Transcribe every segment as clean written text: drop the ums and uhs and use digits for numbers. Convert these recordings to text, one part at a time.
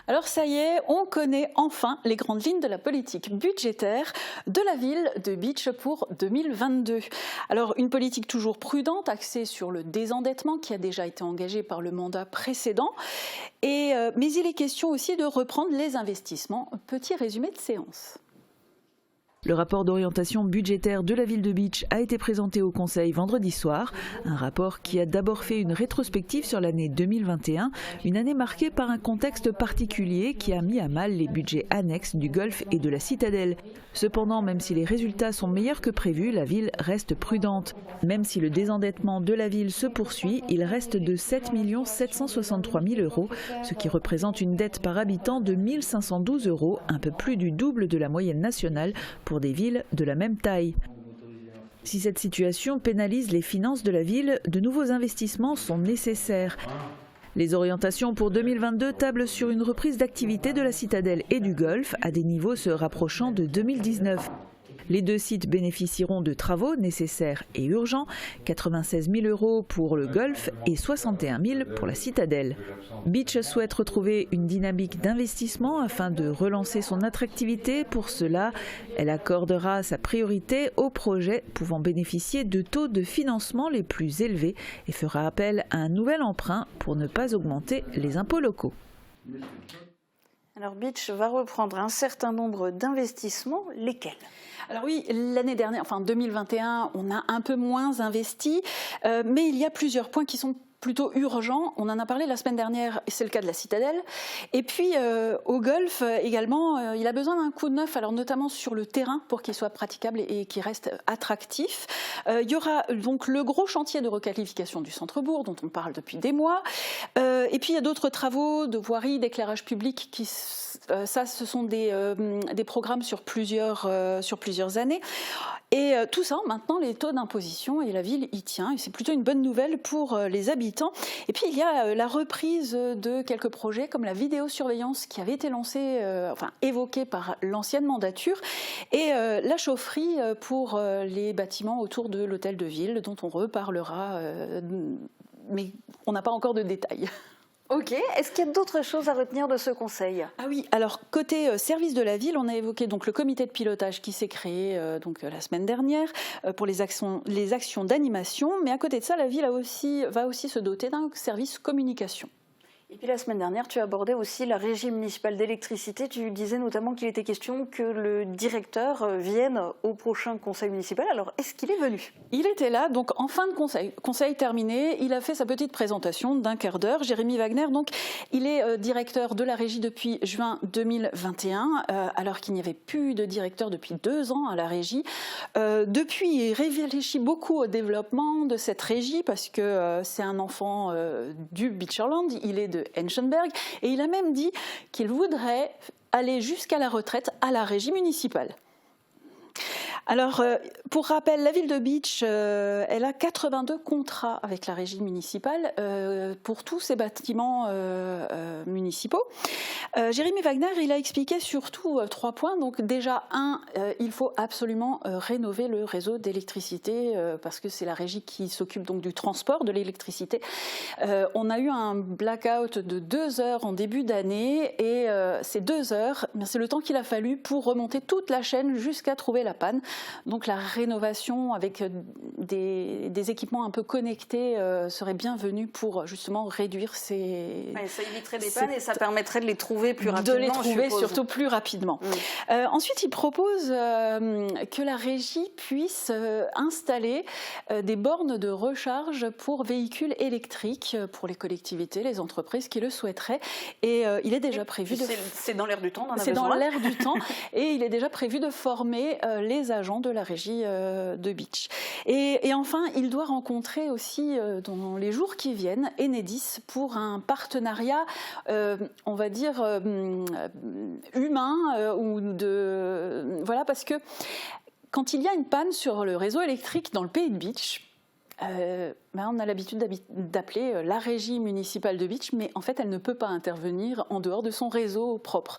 Alors ça y est, on connaît enfin les grandes lignes de la politique budgétaire de la ville de Beach pour 2022. Alors une politique toujours prudente, axée sur le désendettement qui a déjà été engagé par le mandat précédent, mais il est question aussi de reprendre les investissements. Petit résumé de séance. Le rapport d'orientation budgétaire de la ville de Beach a été présenté au Conseil vendredi soir. Un rapport qui a d'abord fait une rétrospective sur l'année 2021, une année marquée par un contexte particulier qui a mis à mal les budgets annexes du Golfe et de la Citadelle. Cependant, même si les résultats sont meilleurs que prévu, la ville reste prudente. Même si le désendettement de la ville se poursuit, il reste de 7 763 000 €, ce qui représente une dette par habitant de 1 512 €, un peu plus du double de la moyenne nationale pour des villes de la même taille. Si cette situation pénalise les finances de la ville, de nouveaux investissements sont nécessaires. Les orientations pour 2022 tablent sur une reprise d'activité de la Citadelle et du Golfe à des niveaux se rapprochant de 2019. Les deux sites bénéficieront de travaux nécessaires et urgents, 96 000 € pour le Golfe et 61 000 € pour la Citadelle. Beach souhaite retrouver une dynamique d'investissement afin de relancer son attractivité. Pour cela, elle accordera sa priorité aux projets pouvant bénéficier de taux de financement les plus élevés et fera appel à un nouvel emprunt pour ne pas augmenter les impôts locaux. Alors Beach va reprendre un certain nombre d'investissements, lesquels ? Alors oui, l'année dernière, enfin 2021, on a un peu moins investi, mais il y a plusieurs points qui sont plutôt urgent. On en a parlé la semaine dernière, et c'est le cas de la Citadelle. Et puis au Golfe également, il a besoin d'un coup de neuf, alors notamment sur le terrain pour qu'il soit praticable et qu'il reste attractif. Il y aura donc le gros chantier de requalification du centre-bourg dont on parle depuis des mois. Et puis il y a d'autres travaux de voirie, d'éclairage public qui ce sont des programmes sur plusieurs années. Et tout ça, maintenant, les taux d'imposition et la ville y tient. Et c'est plutôt une bonne nouvelle pour les habitants. Et puis, il y a la reprise de quelques projets comme la vidéosurveillance qui avait été lancée, évoquée par l'ancienne mandature. Et la chaufferie pour les bâtiments autour de l'hôtel de ville dont on reparlera, mais on n'a pas encore de détails. Ok, est-ce qu'il y a d'autres choses à retenir de ce conseil ? Ah oui, alors côté service de la ville, on a évoqué donc le comité de pilotage qui s'est créé la semaine dernière pour les actions d'animation, mais à côté de ça, la ville va aussi se doter d'un service communication. Et puis la semaine dernière, tu abordais aussi la régie municipale d'électricité. Tu disais notamment qu'il était question que le directeur vienne au prochain conseil municipal. Alors, est-ce qu'il est venu ? Il était là, donc en fin de conseil terminé, il a fait sa petite présentation d'un quart d'heure. Jérémy Wagner, donc, il est directeur de la régie depuis juin 2021, alors qu'il n'y avait plus de directeur depuis 2 ans à la régie. Depuis, il réfléchit beaucoup au développement de cette régie parce que c'est un enfant du Beacherland, il est de Henschenberg, et il a même dit qu'il voudrait aller jusqu'à la retraite à la régie municipale. Alors, pour rappel, la ville de Beach, elle a 82 contrats avec la régie municipale pour tous ses bâtiments municipaux. Jérémy Wagner, il a expliqué surtout 3 points. Donc déjà, il faut absolument rénover le réseau d'électricité parce que c'est la régie qui s'occupe donc du transport de l'électricité. On a eu un blackout de 2 heures en début d'année et ces 2 heures, c'est le temps qu'il a fallu pour remonter toute la chaîne jusqu'à trouver la panne. Donc la rénovation avec des équipements un peu connectés serait bienvenue pour justement réduire ces... Ouais, ça éviterait des pannes et ça permettrait de les trouver plus rapidement. De les trouver surtout plus rapidement. Ensuite, il propose que la régie puisse installer des bornes de recharge pour véhicules électriques pour les collectivités, les entreprises qui le souhaiteraient. Et il est déjà prévu C'est dans l'air du temps, c'est dans l'air du temps. Et il est déjà prévu de former les agents de la régie de Beach. Et enfin, il doit rencontrer aussi dans les jours qui viennent Enedis pour un partenariat, on va dire, humain, parce que quand il y a une panne sur le réseau électrique dans le pays de Beach, On a l'habitude d'appeler la régie municipale de Bitche, mais en fait, elle ne peut pas intervenir en dehors de son réseau propre.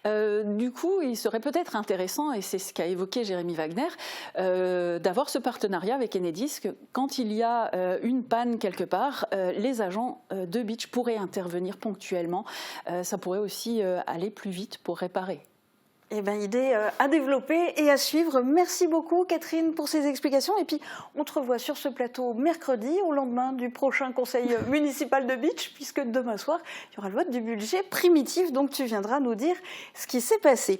Du coup, il serait peut-être intéressant, et c'est ce qu'a évoqué Jérémy Wagner, d'avoir ce partenariat avec Enedis, que quand il y a une panne quelque part, les agents de Bitche pourraient intervenir ponctuellement. Ça pourrait aussi aller plus vite pour réparer. Eh bien, idée à développer et à suivre. Merci beaucoup, Catherine, pour ces explications. Et puis, on te revoit sur ce plateau mercredi, au lendemain du prochain conseil municipal de Bitche, puisque demain soir, il y aura le vote du budget primitif. Donc, tu viendras nous dire ce qui s'est passé.